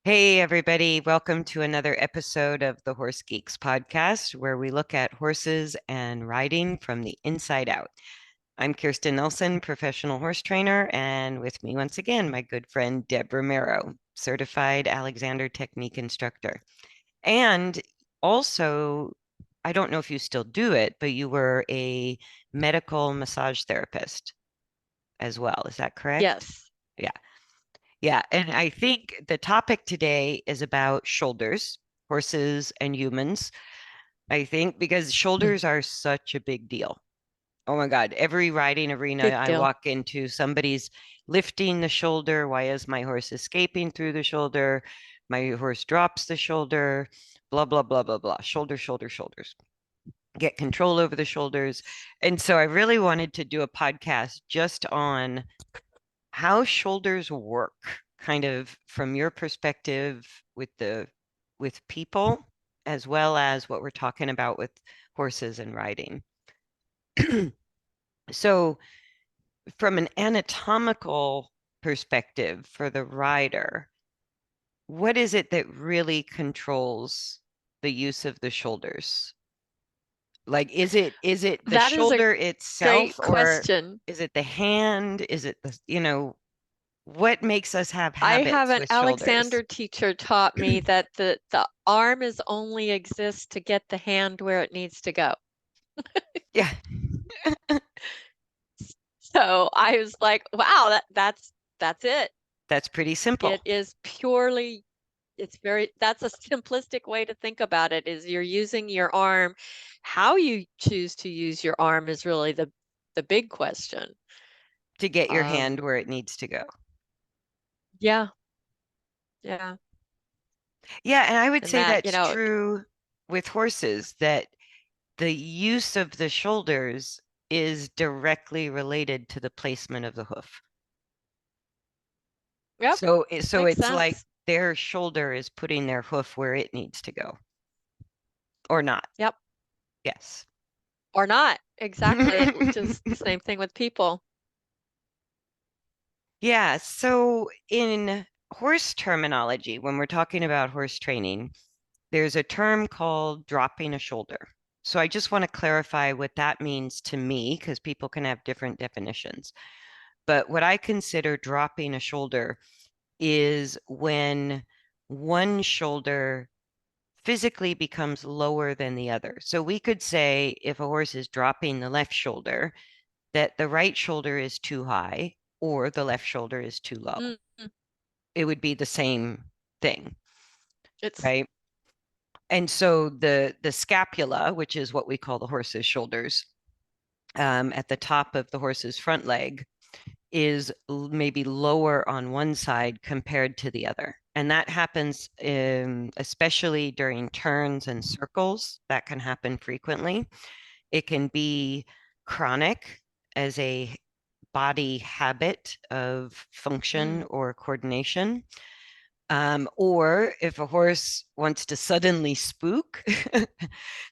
Hey, everybody. Welcome to another episode of the Horse Geeks podcast, where we look at horses and riding from the inside out. I'm Kirsten Nelsen, professional horse trainer, and with me once again, my good friend Deb Romero, certified Alexander Technique instructor. And also, I don't know if you still do it, but you were a medical massage therapist as well. Is that correct? Yes. Yeah. Yeah, and I think the topic today is about shoulders, horses and humans. I think because shoulders are such a big deal. Oh my God, every riding arena Big I deal. walk into, somebody's lifting the shoulder. Why is my horse escaping through the shoulder? My horse drops the shoulder, blah, blah, blah, blah, blah. Shoulder, shoulder, shoulders. Get control over the shoulders. And so I really wanted to do a podcast just on how shoulders work, kind of from your perspective with people, as well as what we're talking about with horses and riding. So, from an anatomical perspective for the rider, what is it that really controls the use of the shoulders? Like, is it the That is a shoulder great itself, or question. is it the hand? Is it what makes us have I have habits an with shoulders? Alexander teacher taught me that the arm is only exists to get the hand where it needs to go. Yeah, So I was like, wow, that's it. that's pretty simple. It is purely that's a simplistic way to think about it is you're using your arm. How you choose to use your arm is really the big question. To get your hand Um, where it needs to go. yeah, yeah. Yeah, and I would And say that, that's true with horses, that the use of the shoulders is directly related to the placement of the hoof. yep, So makes it's like sense. their shoulder is putting their hoof where it needs to go, or not. Yep. Yes. Or not. Exactly. Just the same thing with people. Yeah, so in horse terminology, when we're talking about horse training, there's a term called dropping a shoulder. So I just want to clarify what that means to me, because people can have different definitions. But what I consider dropping a shoulder is when one shoulder physically becomes lower than the other. So we could say if a horse is dropping the left shoulder, that the right shoulder is too high or the left shoulder is too low. Mm, It would be the same thing, it's right? And so the scapula, which is what we call the horse's shoulders, at the top of the horse's front leg, is maybe lower on one side compared to the other. And that happens especially during turns and circles. That can happen frequently. It can be chronic as a body habit of function mm, or coordination. Or if a horse wants to suddenly spook,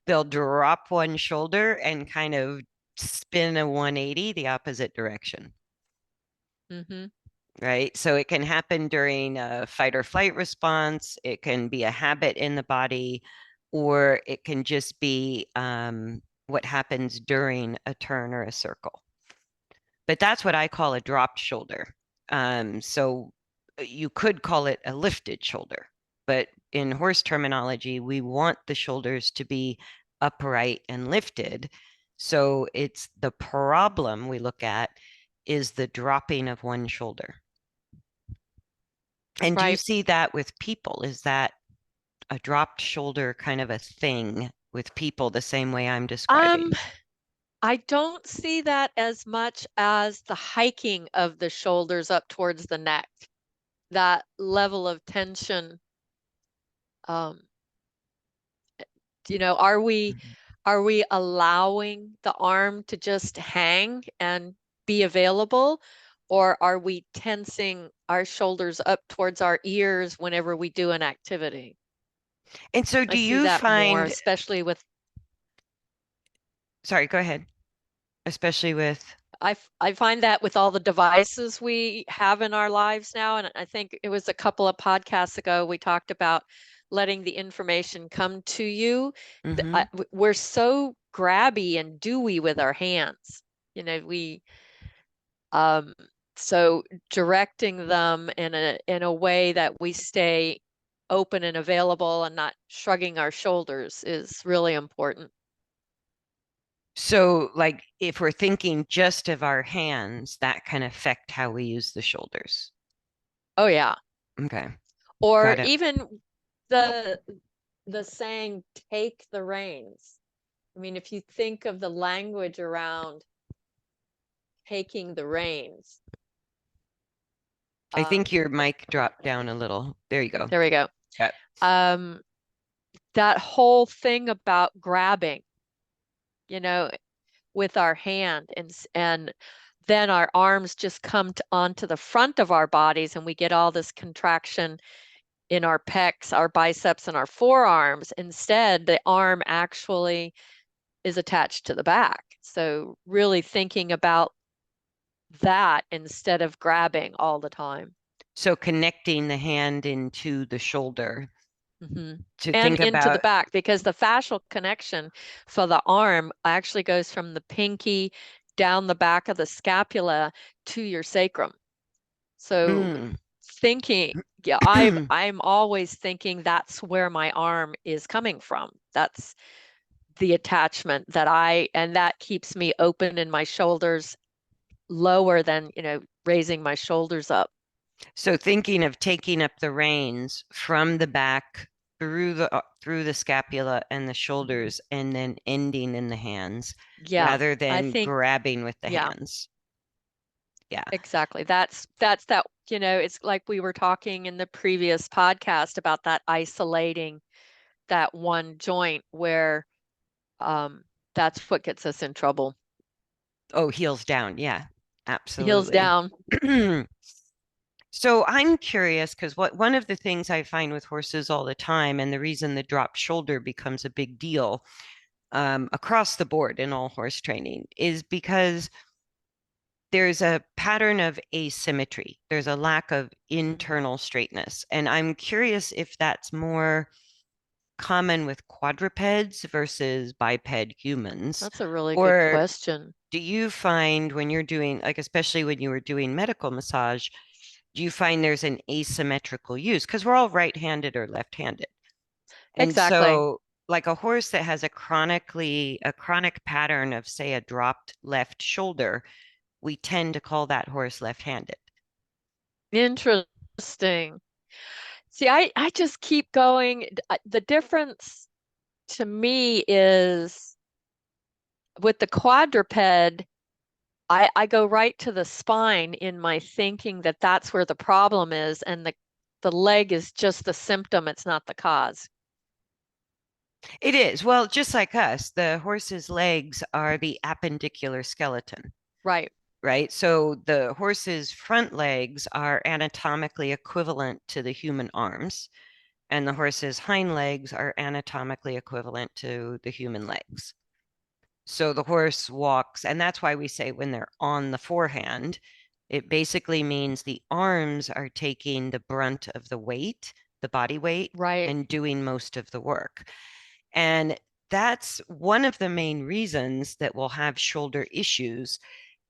they'll drop one shoulder and kind of spin a 180 the opposite direction, hmm right? So it can happen during a fight or flight response. It can be a habit in the body, or it can just be what happens during a turn or a circle. But that's what I call a dropped shoulder. So you could call it a lifted shoulder, but in horse terminology, we want the shoulders to be upright and lifted. So it's the problem we look at is the dropping of one shoulder. And do you right. see that with people? Is that a dropped shoulder kind of a thing with people the same way I'm Um, describing? I don't see that as much as the hiking of the shoulders up towards the neck. That level of tension. Um, are we Mhm. allowing the arm to just hang and be available, or are we tensing our shoulders up towards our ears whenever we do an activity? And so I do see you that more, find, especially with sorry, go ahead, especially with. I find that with all the devices we have in our lives now, and I think it was a couple of podcasts ago we talked about letting the information come to you. Mm-hmm. We're so grabby and dewy with our hands. You know, we um so directing them in a way that we stay open and available and not shrugging our shoulders is really important. So, like, if we're thinking just of our hands, that can affect how we use the shoulders. Oh yeah. Okay, Or got it. even the the saying take the reins. I mean, if you think of the language around taking the reins, I think your th- mic dropped down a little. There you go. there we go. Yep. Um, that whole thing about grabbing, you know, with our hand and then our arms just come onto the front of our bodies and we get all this contraction in our pecs, our biceps, and our forearms. Instead, the arm actually is attached to the back. So really thinking about that instead of grabbing all the time. So connecting the hand into the shoulder Hmm. to And think into the about, back because the fascial connection for the arm actually goes from the pinky down the back of the scapula to your sacrum. So mm. thinking, yeah, I'm always thinking that's where my arm is coming from. That's the attachment that and that keeps me open in my shoulders lower than, raising my shoulders up. So thinking of taking up the reins from the back through the scapula and the shoulders and then ending in the hands Yeah, rather I than think, grabbing with the yeah, hands. Yeah. exactly. That's that, it's like we were talking in the previous podcast about that isolating that one joint where um that's what gets us in trouble. Oh, heels down. Yeah, Heels absolutely. down. So I'm curious because one of the things I find with horses all the time, and the reason the drop shoulder becomes a big deal across the board in all horse training, is because there's a pattern of asymmetry. There's a lack of Mhm. internal straightness, and I'm curious if that's more common with quadrupeds versus biped humans, That's a really good or question. do you find when you're doing, like, especially when you were doing medical massage, do you find there's an asymmetrical use? Because we're all right-handed or left-handed. And Exactly. so, like a horse that has a chronic pattern of, say, a dropped left shoulder, we tend to call that horse left-handed. Interesting. See, I just keep going. The difference to me is with the quadruped, I go right to the spine in my thinking that that's where the problem is, and the leg is just the symptom, it's not the cause. It is. Well, just like us, the horse's legs are the appendicular skeleton, Right, right? So the horse's front legs are anatomically equivalent to the human arms, and the horse's hind legs are anatomically equivalent to the human legs. So the horse walks, and that's why we say when they're on the forehand, it basically means the arms are taking the brunt of the weight, the body weight, right, and doing most of the work. And that's one of the main reasons that we'll have shoulder issues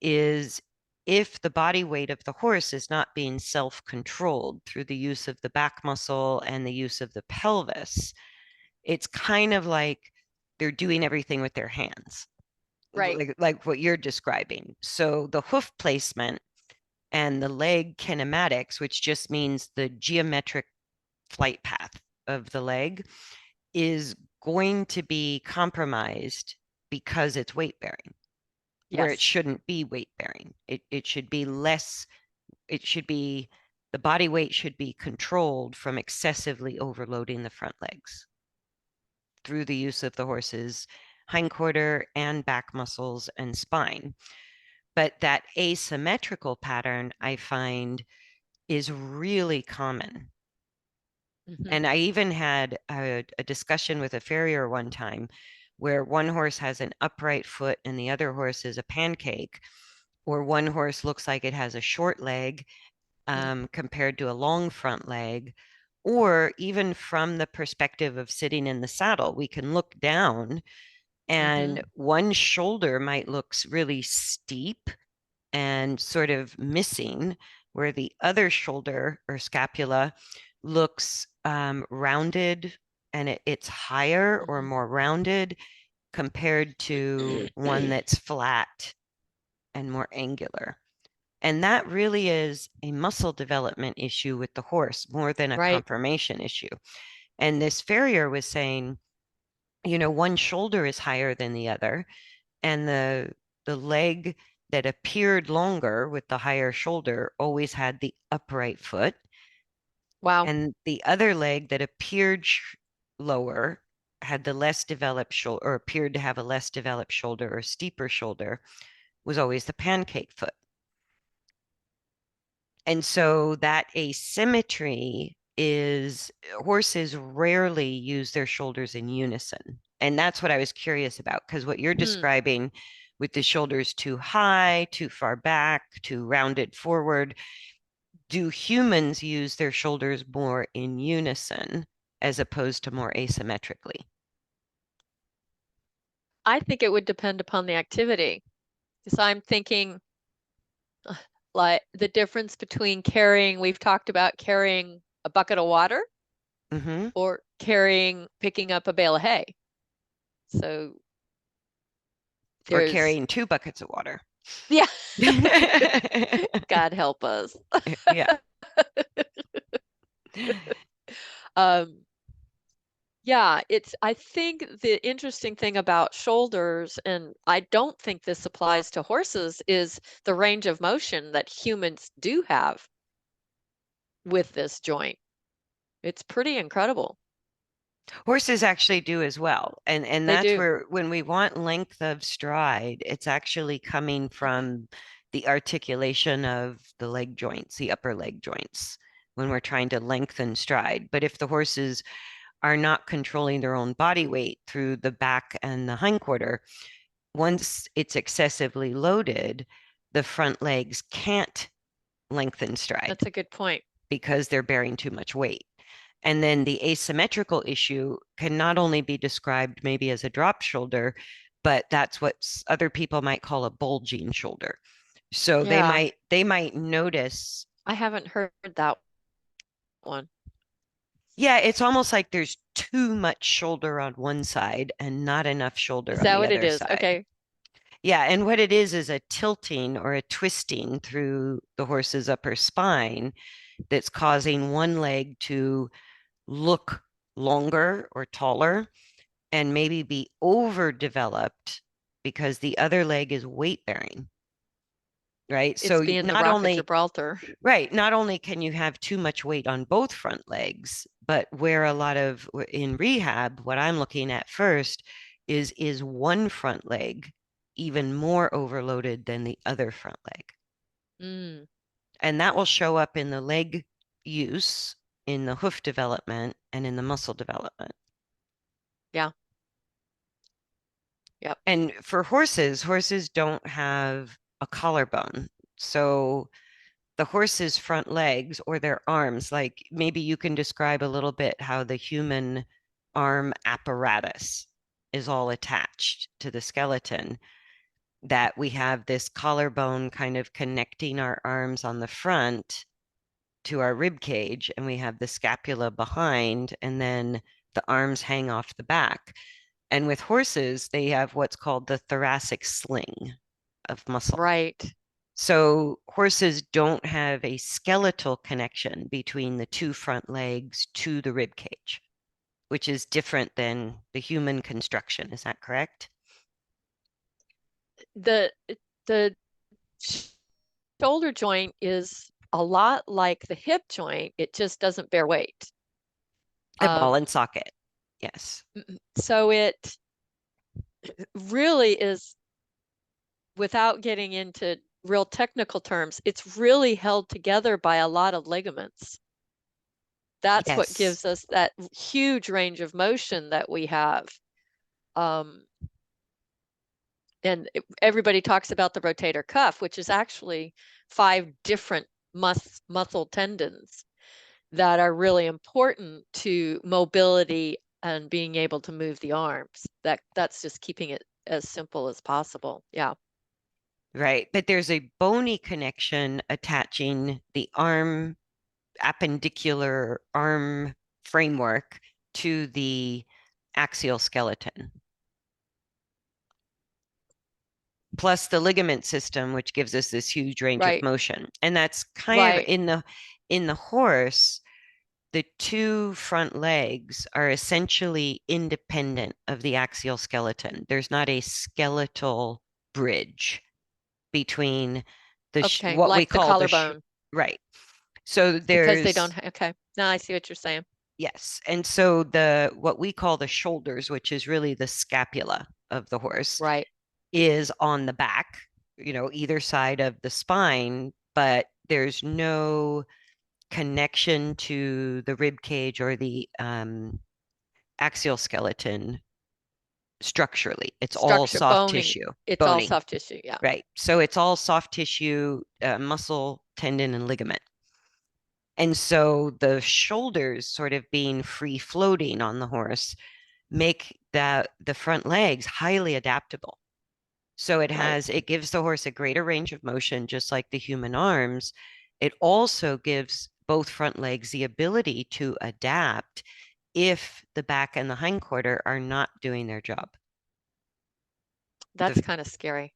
is if the body weight of the horse is not being self-controlled through the use of the back muscle and the use of the pelvis, it's kind of like they're doing everything with their hands, right. like what you're describing. So the hoof placement and the leg kinematics, which just means the geometric flight path of the leg, is going to be compromised because it's weight bearing, where it Yes, shouldn't be weight bearing. It should be less, it should be, the body weight should be controlled from excessively overloading the front legs through the use of the horse's hindquarter and back muscles and spine. But that asymmetrical pattern I find is really common. hmm, And I even had a discussion with a farrier one time where one horse has an upright foot and the other horse is a pancake. or one horse looks like it has a short leg Mm, compared to a long front leg. Or even from the perspective of sitting in the saddle, we can look down and mhm. one shoulder might look really steep and sort of missing, where the other shoulder or scapula looks rounded and it's higher or Mhm. more rounded compared to one that's flat and more angular. And that really is a muscle development issue with the horse more than a Right. conformation issue. And this farrier was saying, you know, one shoulder is higher than the other, and the leg that appeared longer with the higher shoulder always had the upright foot, Wow. and the other leg that appeared lower had the less developed shoulder, or appeared to have a less developed shoulder or steeper shoulder, was always the pancake foot. And so that asymmetry is, horses rarely use their shoulders in unison. And that's what I was curious about, because what you're Hmm. describing with the shoulders too high, too far back, too rounded forward, do humans use their shoulders more in unison as opposed to more asymmetrically? I think it would depend upon the activity. Because I'm thinking like the difference between carrying, we've talked about carrying a bucket of water Mm-hmm. or picking up a bale of hay. So Or there's, carrying 2 buckets of water. yeah, God help us. Yeah. Um, yeah, I think the interesting thing about shoulders, and I don't think this applies to horses, is the range of motion that humans do have with this joint. It's pretty incredible. Horses actually do as well. And They that's do. where when we want length of stride, it's actually coming from the articulation of the leg joints, the upper leg joints, when we're trying to lengthen stride. But if the horses are not controlling their own body weight through the back and the hindquarter, once it's excessively loaded, the front legs can't lengthen stride That's a good point. because they're bearing too much weight. And then the asymmetrical issue can not only be described maybe as a drop shoulder, but that's what other people might call a bulging shoulder. So Yeah, they might notice, I haven't heard that one. yeah, it's almost like there's too much shoulder on one side and not enough shoulder Is on that the what it other is? side. Okay. Yeah, and what it is a tilting or a twisting through the horse's upper spine that's causing one leg to look longer or taller and maybe be overdeveloped because the other leg is weight bearing, right? It's So being the not Rock of only, Gibraltar. right, not only can you have too much weight on both front legs, but where a lot of in rehab, what I'm looking at first is one front leg even more overloaded than the other front leg. Mm, And that will show up in the leg use, in the hoof development, and in the muscle development. yeah. Yep. And for horses, horses don't have a collarbone. So the horse's front legs or their arms, like maybe you can describe a little bit how the human arm apparatus is all attached to the skeleton, that we have this collarbone kind of connecting our arms on the front to our rib cage, and we have the scapula behind, and then the arms hang off the back. And with horses, they have what's called the thoracic sling of muscle. Right. So horses don't have a skeletal connection between the 2 front legs to the rib cage, which is different than the human construction. Is that correct? The the shoulder joint is a lot like the hip joint. It just doesn't bear weight. A ball Um, and socket. Yes. so it really is, without getting into real technical terms, it's really held together by a lot of ligaments. That's what Yes. gives us that huge range of motion that we have. Um, and everybody talks about the rotator cuff, which is actually 5 different muscle tendons that are really important to mobility and being able to move the arms. That's just keeping it as simple as possible. Yeah. Right. But there's a bony connection attaching the arm, appendicular arm framework to the axial skeleton, plus the ligament system, which gives us this huge range of Right. motion. And that's kind of Right. in the horse, the two front legs are essentially independent of the axial skeleton. There's not a skeletal bridge between Okay. what we Like the call collarbone, right. So because they don't, there's okay. Now I see what you're saying. yes, and so the what we call the shoulders, which is really the scapula of the horse, Right. is on the back, either side of the spine, but there's no connection to the rib cage or the axial skeleton structurally. It's all Structure, soft boning. tissue, It's all bony, soft tissue. Yeah. right? So it's all soft tissue, muscle, tendon, and ligament. And so the shoulders sort of being free floating on the horse make the front legs highly adaptable. So Right. it gives the horse a greater range of motion, just like the human arms. It also gives both front legs the ability to adapt if the back and the hindquarter are not doing their job. That's The, kind of scary.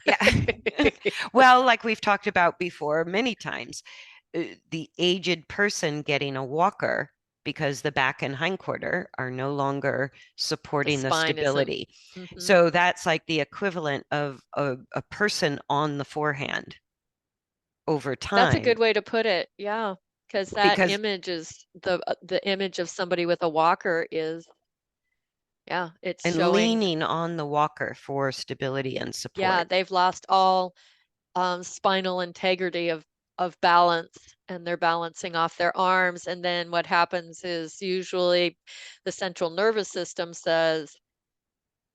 yeah. Well, like we've talked about before many times, the aged person getting a walker because the back and hindquarter are no longer The supporting the spine isn't. stability. Hmm. So that's like the equivalent of a person on the forehand over That's a time good way to put it. Yeah. Because that because image is the image of somebody with a walker is, yeah, it's and showing, leaning on the walker for stability and yeah, support. they've lost all spinal integrity of balance, and they're balancing off their arms. And then what happens is usually the central nervous system says,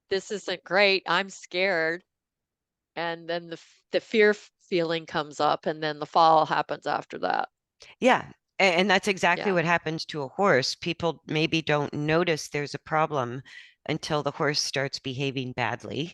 this isn't great, I'm scared. And then the fear feeling comes up, and then the fall happens after that. Yeah. And that's exactly Yeah. what happens to a horse. People maybe don't notice there's a problem until the horse starts behaving badly,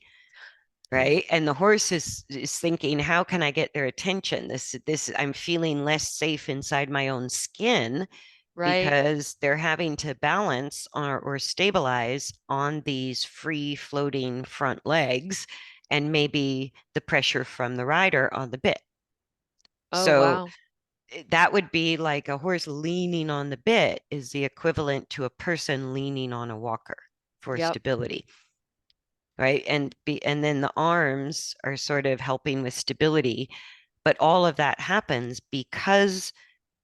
right? And the horse is thinking, how can I get their attention? This I'm feeling less safe inside my own skin Right. because they're having to balance or stabilize on these free floating front legs and maybe the pressure from the rider on the bit. Oh, So wow. that would be like a horse leaning on the bit is the equivalent to a person leaning on a walker for Yep. stability, right? And then the arms are sort of helping with stability, but all of that happens because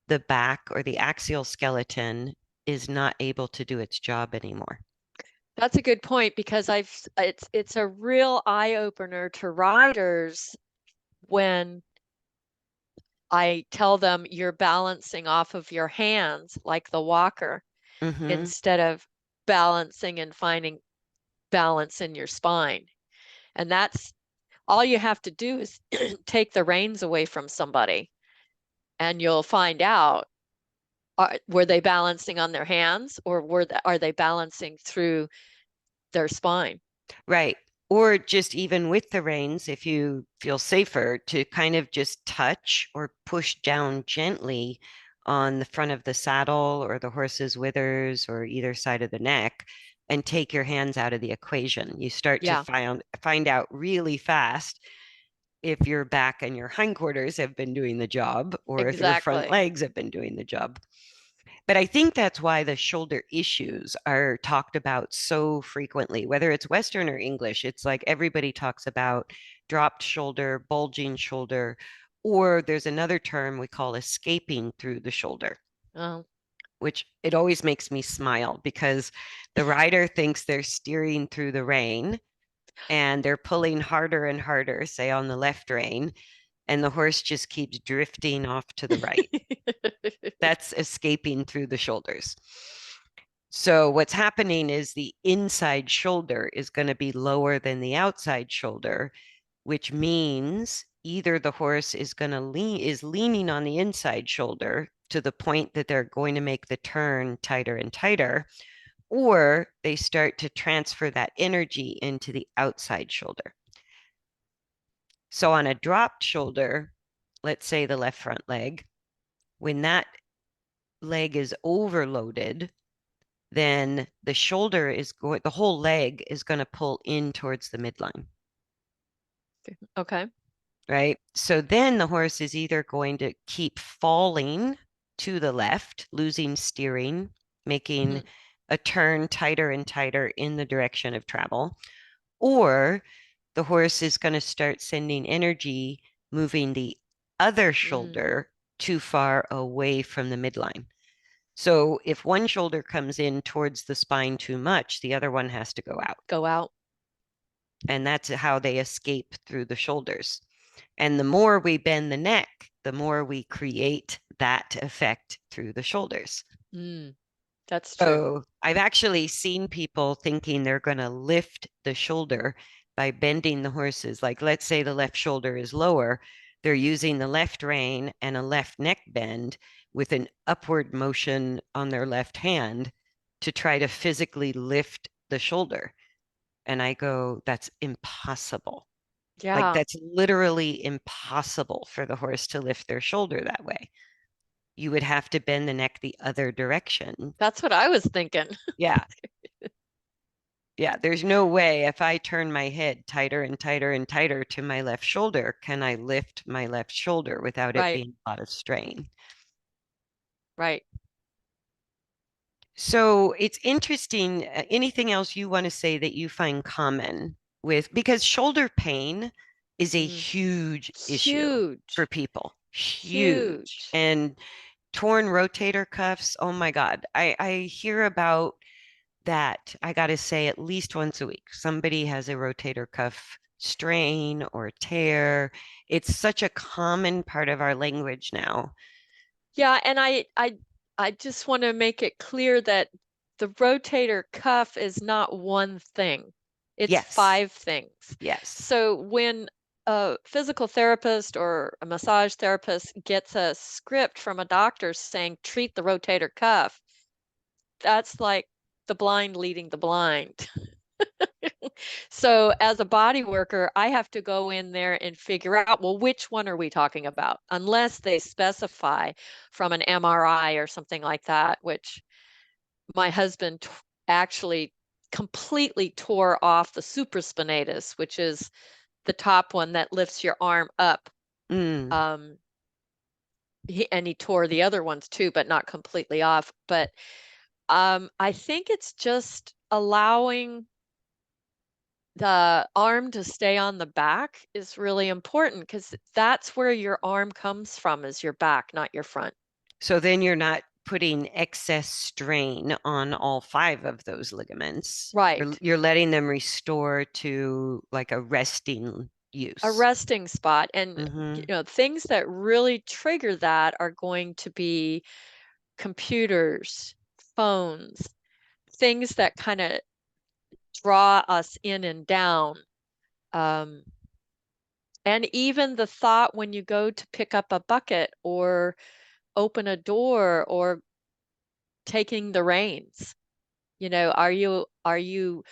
the back or the axial skeleton is not able to do its job anymore. That's a good point, because it's a real eye opener to riders when I tell them you're balancing off of your hands like the walker, Hmm. instead of balancing and finding balance in your spine. And that's all you have to do is take the reins away from somebody, and you'll find out, were they balancing on their hands, or are they balancing through their spine? Right. Or just even with the reins, if you feel safer to kind of just touch or push down gently on the front of the saddle or the horse's withers or either side of the neck and take your hands out of the equation. You start to Yeah, find out really fast if your back and your hindquarters have been doing the job or if your front exactly. legs have been doing the job. But I think that's why the shoulder issues are talked about so frequently, whether it's Western or English. It's like everybody talks about dropped shoulder, bulging shoulder, or there's another term we call escaping through the shoulder, Oh, which it always makes me smile because the rider thinks they're steering through the rein and they're pulling harder and harder, say on the left rein, and the horse just keeps drifting off to the right. That's escaping through the shoulders. So what's happening is the inside shoulder is going to be lower than the outside shoulder, which means either the horse is going to leaning on the inside shoulder to the point that they're going to make the turn tighter and tighter, or they start to transfer that energy into the outside shoulder. So on a dropped shoulder, let's say the left front leg, when that leg is overloaded, then the whole leg is going to pull in towards the midline, Okay. right? So then the horse is either going to keep falling to the left, losing steering, making Mhm. a turn tighter and tighter in the direction of travel, or the horse is going to start sending energy, moving the other Mm. shoulder too far away from the midline. So if one shoulder comes in towards the spine too much, the other one has to go out. Go out. And that's how they escape through the shoulders. And the more we bend the neck, the more we create that effect through the shoulders. Mm. That's true. So I've actually seen people thinking they're going to lift the shoulder by bending the horses. Like, let's say the left shoulder is lower, they're using the left rein and a left neck bend with an upward motion on their left hand to try to physically lift the shoulder. And I go, that's impossible. Like, Yeah. that's literally impossible for the horse to lift their shoulder that way. You would have to bend the neck the other direction. That's what I was thinking. Yeah. Yeah, there's no way if I turn my head tighter and tighter and tighter to my left shoulder, can I lift my left shoulder without it Right. being a lot of strain? Right. So it's interesting. Anything else you want to say that you find common with, because shoulder pain is a Mm. huge issue for Huge. people, huge. Huge. And torn rotator cuffs, oh my God. I hear about that, I got to say, at least once a week. Somebody has a rotator cuff strain or tear. It's such a common part of our language now. Yeah, and I just want to make it clear that the rotator cuff is not one thing. It's Yes, five things. yes. So when a physical therapist or a massage therapist gets a script from a doctor saying treat the rotator cuff, that's like the blind leading the blind. So as a body worker, I have to go in there and figure out, well, which one are we talking about? Unless they specify from an MRI or something like that, which my husband actually completely tore off the supraspinatus, which is the top one that lifts your arm up. Mm. Um, and he tore the other ones too, but not completely off. But I think it's just allowing the arm to stay on the back is really important because that's where your arm comes from, is your back, not your front. So then you're not putting excess strain on all five of those ligaments. You're, Right. you're letting them restore to like a resting A use. resting spot. And, Hmm. things that really trigger that are going to be computers, phones, things that kind of draw us in and down. Um, and even the thought when you go to pick up a bucket or open a door or taking the reins. Are you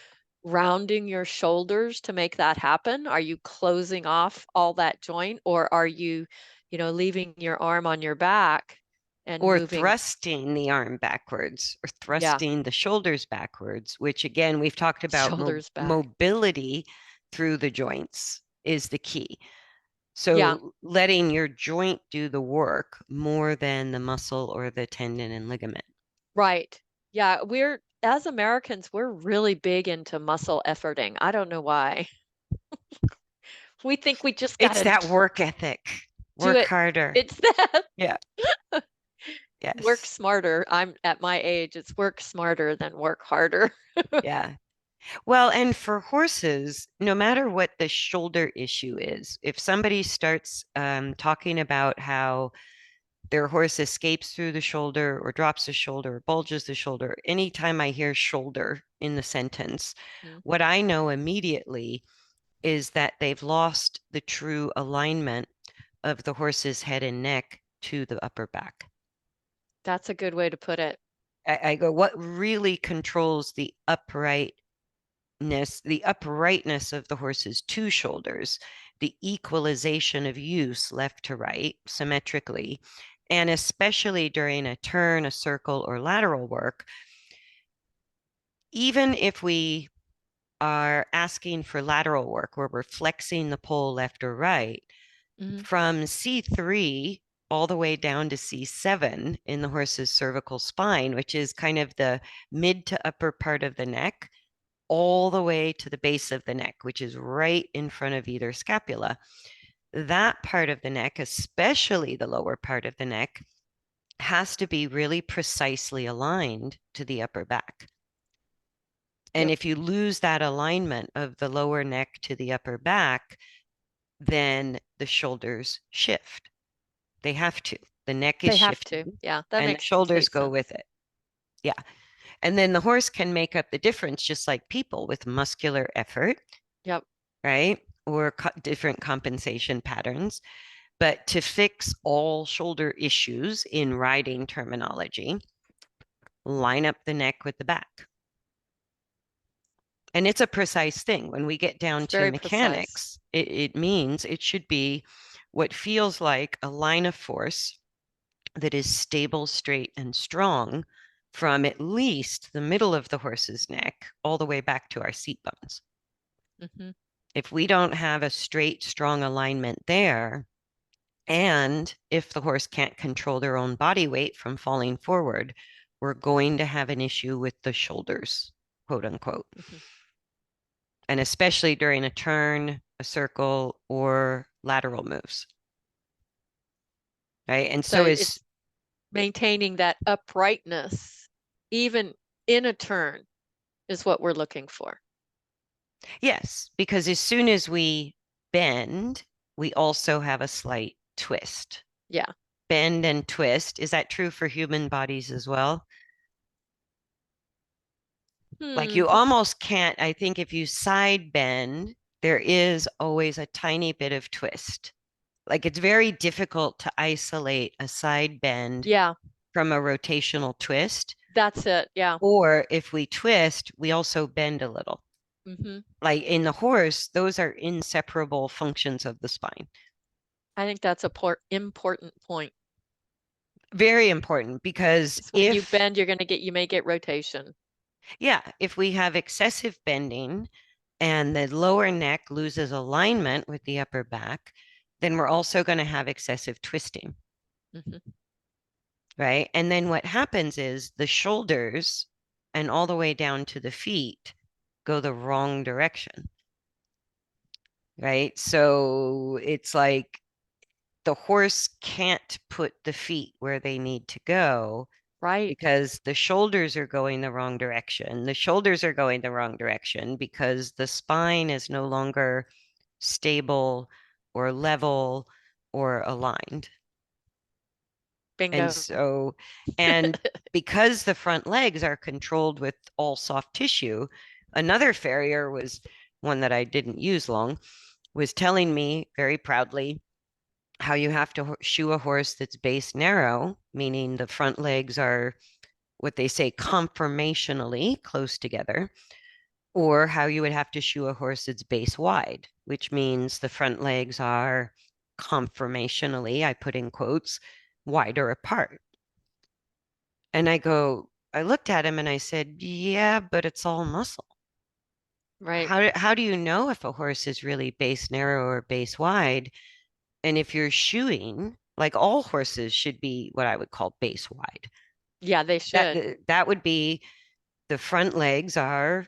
rounding your shoulders to make that happen? Are you closing off all that joint, or are you, leaving your arm on your back and Or moving? thrusting the arm backwards or Yeah, thrusting the shoulders backwards, which again, we've talked about shoulders back. mobility through the joints is the key. Yeah, So letting your joint do the work more than the muscle or the tendon and ligament. right. Yeah, as Americans, we're really big into muscle efforting. I don't know why. We think we just got It's to that work ethic. do Work it. harder. It's that. Yeah. Work Yes. smarter. I'm at my age, it's work smarter than work harder. Yeah. Well, and for horses, no matter what the shoulder issue is, if somebody starts talking about how their horse escapes through the shoulder or drops the shoulder or bulges the shoulder, anytime I hear shoulder in the sentence, Mm. what I know immediately is that they've lost the true alignment of the horse's head and neck to the upper back. That's a good way to put it. I go, what really controls the uprightness of the horse's two shoulders, the equalization of use left to right symmetrically, and especially during a turn, a circle, or lateral work, even if we are asking for lateral work where we're flexing the pole left or right, Mhm. from C3 all the way down to C7 in the horse's cervical spine, which is kind of the mid to upper part of the neck, all the way to the base of the neck, which is right in front of either scapula. That part of the neck, especially the lower part of the neck, has to be really precisely aligned to the upper back. And Yep. if you lose that alignment of the lower neck to the upper back, then the shoulders shift. They have to. The neck is They have to. shifting Yeah, that and the makes shoulders complete go sense. with it. Yeah. And then the horse can make up the difference, just like people with muscular effort, Yep. right? Or different compensation patterns. But to fix all shoulder issues in riding terminology, line up the neck with the back. And it's a precise thing. When we get down It's to very precise. mechanics, it means it should be what feels like a line of force that is stable, straight, and strong from at least the middle of the horse's neck all the way back to our seat bones. Hmm. If we don't have a straight, strong alignment there, and if the horse can't control their own body weight from falling forward, we're going to have an issue with the shoulders, quote unquote. Hmm. And especially during a turn, a circle, or lateral moves. Right. And So so is, it's maintaining that uprightness, even in a turn, is what we're looking for. yes, because as soon as we bend, we also have a slight twist. Yeah. Bend and twist. Is that true for human bodies as well? Like Hmm. you almost can't, I think if you side bend, there is always a tiny bit of twist. Like it's very difficult to isolate a side bend Yeah, from a rotational twist. that's it. Yeah. Or if we twist, we also bend a little. Hmm. Like in the horse, those are inseparable functions of the spine. I think that's a important point. Very important because 'Cause when you bend, you may get rotation. yeah, if we have excessive bending and the lower neck loses alignment with the upper back, then we're also going to have excessive twisting, Hmm. right? And then what happens is the shoulders and all the way down to the feet go the wrong direction, right? So it's like the horse can't put the feet where they need to go Right. because the shoulders are going the wrong direction. The shoulders are going the wrong direction because the spine is no longer stable or level or aligned. And Bingo. so, and because the front legs are controlled with all soft tissue, another farrier was one that I didn't use long, was telling me very proudly how you have to shoe a horse that's base narrow, meaning the front legs are what they say conformationally close together, or how you would have to shoe a horse that's base wide, which means the front legs are conformationally, I put in quotes, wider apart. And I looked at him and I said, yeah, but it's all muscle. Right. How do you know if a horse is really base narrow or base wide? And if you're shoeing, like all horses should be what I would call base wide. Yeah, they That should. that would be the front legs are,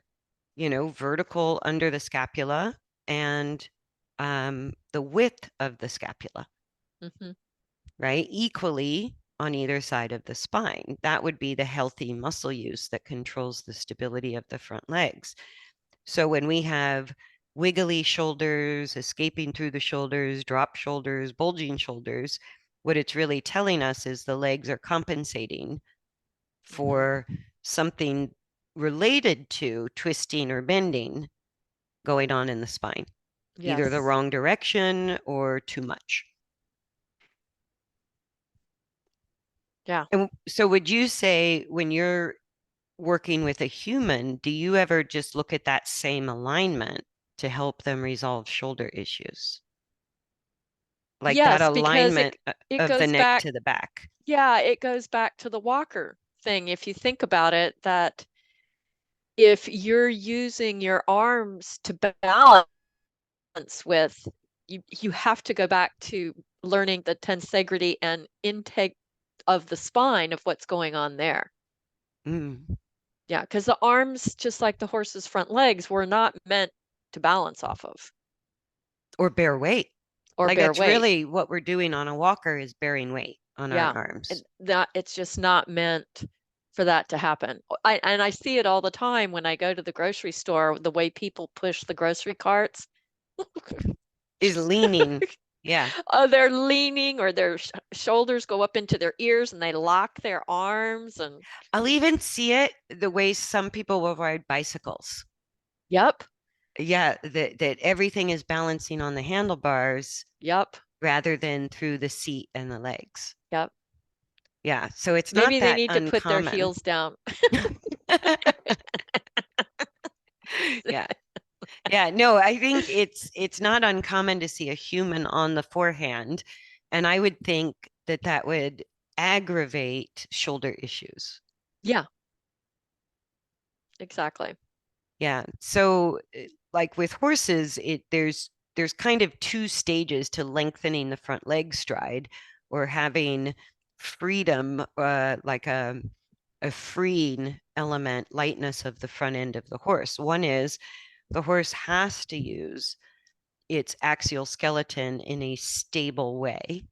vertical under the scapula and the width of the scapula, Hmm. right? Equally on either side of the spine. That would be the healthy muscle use that controls the stability of the front legs. So when we have wiggly shoulders, escaping through the shoulders, drop shoulders, bulging shoulders, what it's really telling us is the legs are compensating Mhm. for something related to twisting or bending going on in the spine, either the Yes. wrong direction or too much. Yeah. And so, would you say when you're working with a human, do you ever just look at that same alignment to help them resolve shoulder issues? Like that Yes, because alignment it of the goes neck back, to the back. yeah, it goes back to the walker thing. If you think about it, that if you're using your arms to balance with, you have to go back to learning the tensegrity and intake of the spine of what's going on there. Mm. Yeah, because the arms, just like the horse's front legs, were not meant to balance off of Or bear weight. or Like bear that's weight. really what we're doing on a walker is bearing weight on our Yeah, arms. that it's just not meant for that to happen. I see it all the time when I go to the grocery store, the way people push the grocery carts. Is leaning. Yeah. They're leaning or their shoulders go up into their ears and they lock their arms and I'll even see it the way some people will ride bicycles. yep, Yeah, that everything is balancing on the handlebars yep, rather than through the seat and the legs. yep. Yeah, so it's not Maybe they that need to put their uncommon. heels down. Yeah. Yeah, no, I think it's not uncommon to see a human on the forehand, and I would think that that would aggravate shoulder issues. Yeah, exactly. Yeah. So like with horses, there's kind of two stages to lengthening the front leg stride or having freedom, like a freeing element, lightness of the front end of the horse. One is the horse has to use its axial skeleton in a stable way,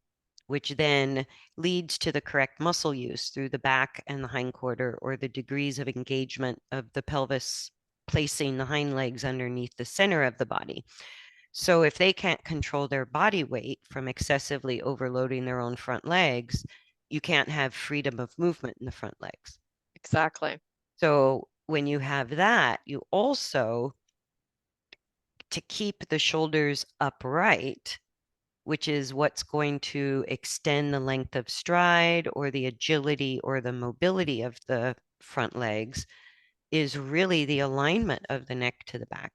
which then leads to the correct muscle use through the back and the hindquarter or the degrees of engagement of the pelvis, placing the hind legs underneath the center of the body. So if they can't control their body weight from excessively overloading their own front legs, you can't have freedom of movement in the front legs. Exactly. So when you have that, you also, to keep the shoulders upright, which is what's going to extend the length of stride or the agility or the mobility of the front legs, is really the alignment of the neck to the back,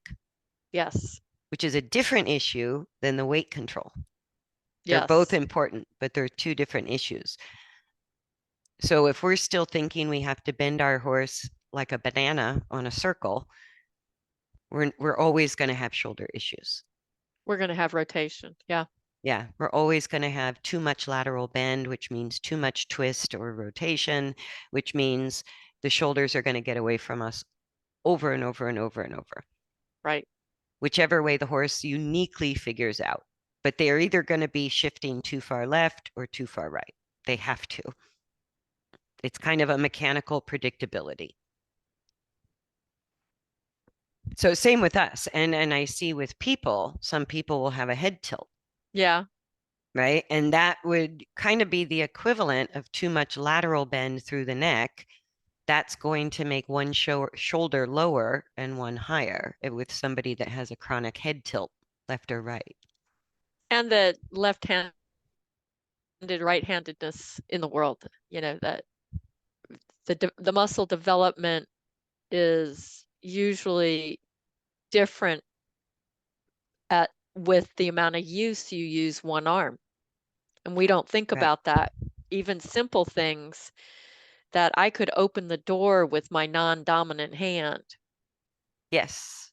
Yes. which is a different issue than the weight control. They're both Yes. important, but they're two different issues. So if we're still thinking we have to bend our horse like a banana on a circle, we're always going to have shoulder issues. We're going to have rotation. Yeah. Yeah, we're always going to have too much lateral bend, which means too much twist or rotation, which means the shoulders are going to get away from us over and over and over and over, Right. whichever way the horse uniquely figures out. But they are either going to be shifting too far left or too far right. They have to. It's kind of a mechanical predictability. So same with us. And I see with people, some people will have a head tilt, Yeah. right? And that would kind of be the equivalent of too much lateral bend through the neck. That's going to make one shoulder lower and one higher with somebody that has a chronic head tilt, left or right. And the left-handed, right-handedness in the world, that the muscle development is usually different at with the amount of use you use one arm. And we don't think Right. about that. Even simple things that I could open the door with my non-dominant hand. Yes.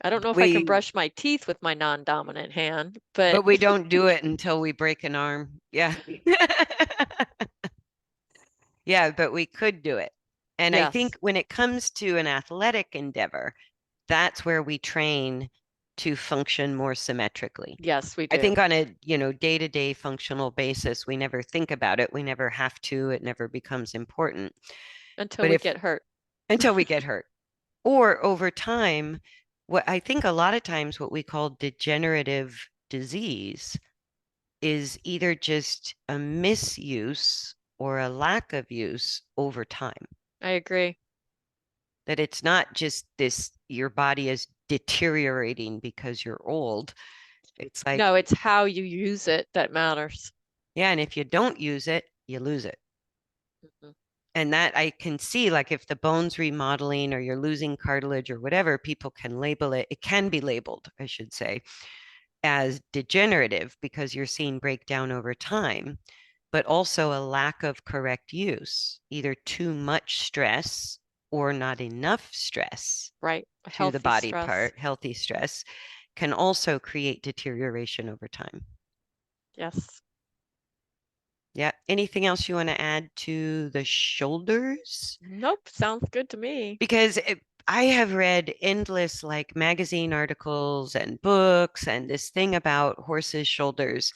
I don't know if I can We, brush my teeth with my non-dominant hand, but but we don't do it until we break an arm. Yeah. Yeah, but we could do it. And I yes, think when it comes to an athletic endeavor, that's where we train to function more symmetrically. yes, we I do think on a, day-to-day functional basis, we never think about it. We never have to. It never becomes important. until But we if get hurt. until we get hurt, or over time, what I think a lot of times what we call degenerative disease is either just a misuse or a lack of use over time. I agree. That it's not just this, your body is deteriorating because you're old. It's like, No, it's how you use it that matters. yeah, and if you don't use it, you lose it. Mhm. And that I can see, like if the bone's remodeling or you're losing cartilage or whatever, people can label it. It can be labeled, I should say, as degenerative because you're seeing breakdown over time, but also a lack of correct use, either too much stress or not enough stress Right. to the Healthy body stress. part, healthy stress, can also create deterioration over time. Yes. Yeah. Anything else you want to add to the shoulders? Nope. Sounds good to me. Because I have read endless like magazine articles and books, and this thing about horses' shoulders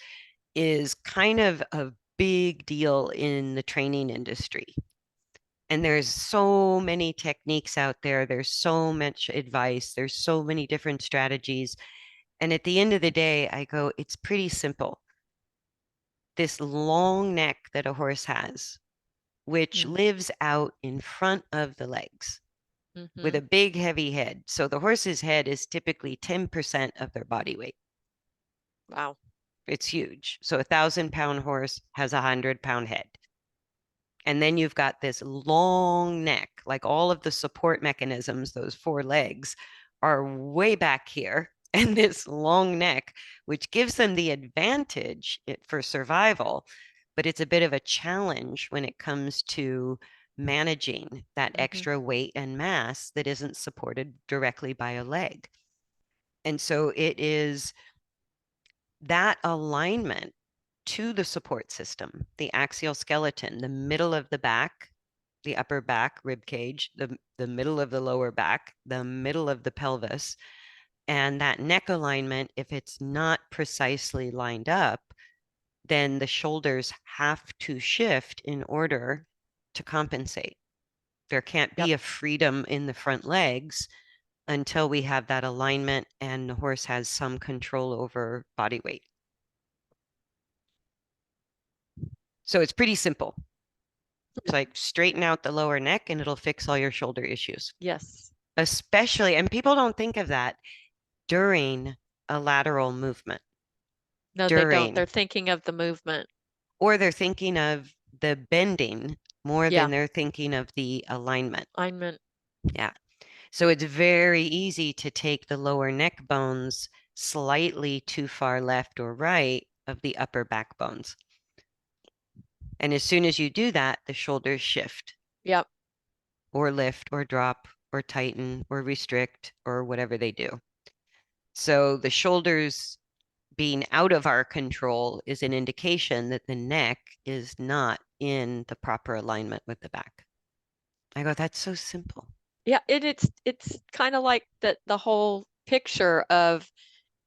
is kind of a big deal in the training industry. And there's so many techniques out there. There's so much advice. There's so many different strategies. And at the end of the day, I go, it's pretty simple. This long neck that a horse has, which Mm. lives out in front of the legs with Hmm. a big, heavy head. So the horse's head is typically 10% of their body weight. Wow. It's huge. So 1,000-pound horse has a 100-pound head. And then you've got this long neck, like all of the support mechanisms, those four legs are way back here. And this long neck, which gives them the advantage for survival, but it's a bit of a challenge when it comes to managing that Hmm. extra weight and mass that isn't supported directly by a leg. And so it is that alignment to the support system, the axial skeleton, the middle of the back, the upper back rib cage, the middle of the lower back, the middle of the pelvis, and that neck alignment, if it's not precisely lined up, then the shoulders have to shift in order to compensate. There can't Yep. be a freedom in the front legs until we have that alignment and the horse has some control over body weight. So it's pretty simple. It's like straighten out the lower neck and it'll fix all your shoulder issues. Yes. Especially, and people don't think of that during a lateral movement, No, they don't. during, They're thinking of the movement. or they're thinking of the bending more Yeah. than they're thinking of the alignment. Alignment. Yeah. So it's very easy to take the lower neck bones slightly too far left or right of the upper back bones. And as soon as you do that, the shoulders shift Yep. or lift or drop or tighten or restrict or whatever they do. So the shoulders being out of our control is an indication that the neck is not in the proper alignment with the back. I go, that's so simple Yeah. It's kind of like the whole picture of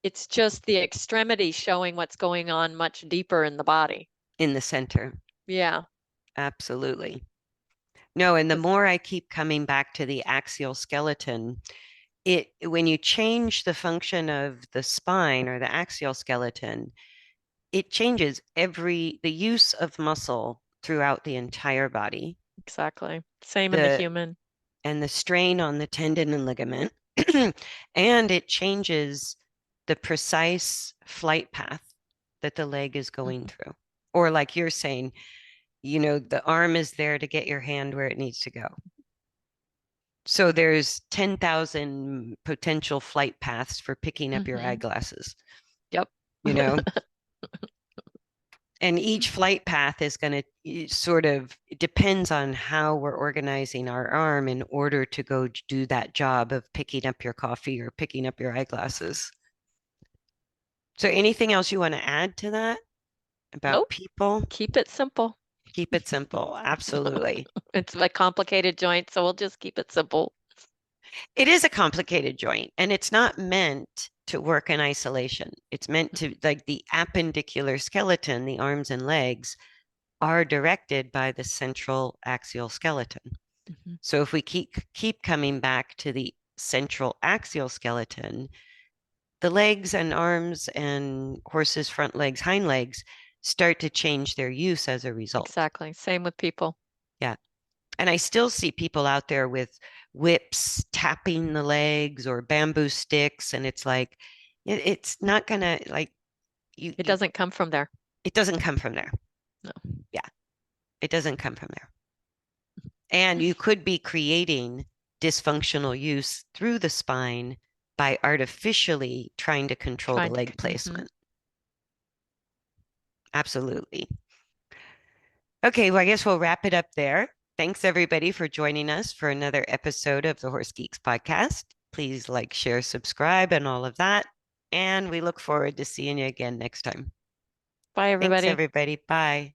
it's just the extremity showing what's going on much deeper in the body. in the center. Yeah. Absolutely. No, and the 'Cause- more I keep coming back to the axial skeleton, it when you change the function of the spine or the axial skeleton, it changes the use of muscle throughout the entire body. Exactly. Same in the The human. and the strain on the tendon and ligament, and it changes the precise flight path that the leg is going Mhm. through. Or like you're saying, the arm is there to get your hand where it needs to go. So there's 10,000 potential flight paths for picking up your Mhm. eyeglasses, Yep. you know? And each flight path is going to sort of, it depends on how we're organizing our arm in order to go do that job of picking up your coffee or picking up your eyeglasses. So anything else you want to add to that about Nope. people? Keep it simple. Keep it simple. Absolutely. It's a complicated joint, so we'll just keep it simple. It is a complicated joint and it's not meant to work in isolation. It's meant to, like the appendicular skeleton, the arms and legs are directed by the central axial skeleton. Mhm. So if we keep coming back to the central axial skeleton, the legs and arms and horses' front legs, hind legs start to change their use as a result. Exactly. Same with people. Yeah. And I still see people out there with whips tapping the legs or bamboo sticks. And it's like, it's not gonna like It doesn't come from there. it doesn't come from there. No. Yeah, it doesn't come from there. And you could be creating dysfunctional use through the spine by artificially trying to control the Trying to. leg placement. Absolutely. Okay, well, I guess we'll wrap it up there. Thanks everybody for joining us for another episode of the Horse Geeks podcast. Please like, share, subscribe, and all of that. And we look forward to seeing you again next time. Bye, Thanks, everybody. everybody. Bye.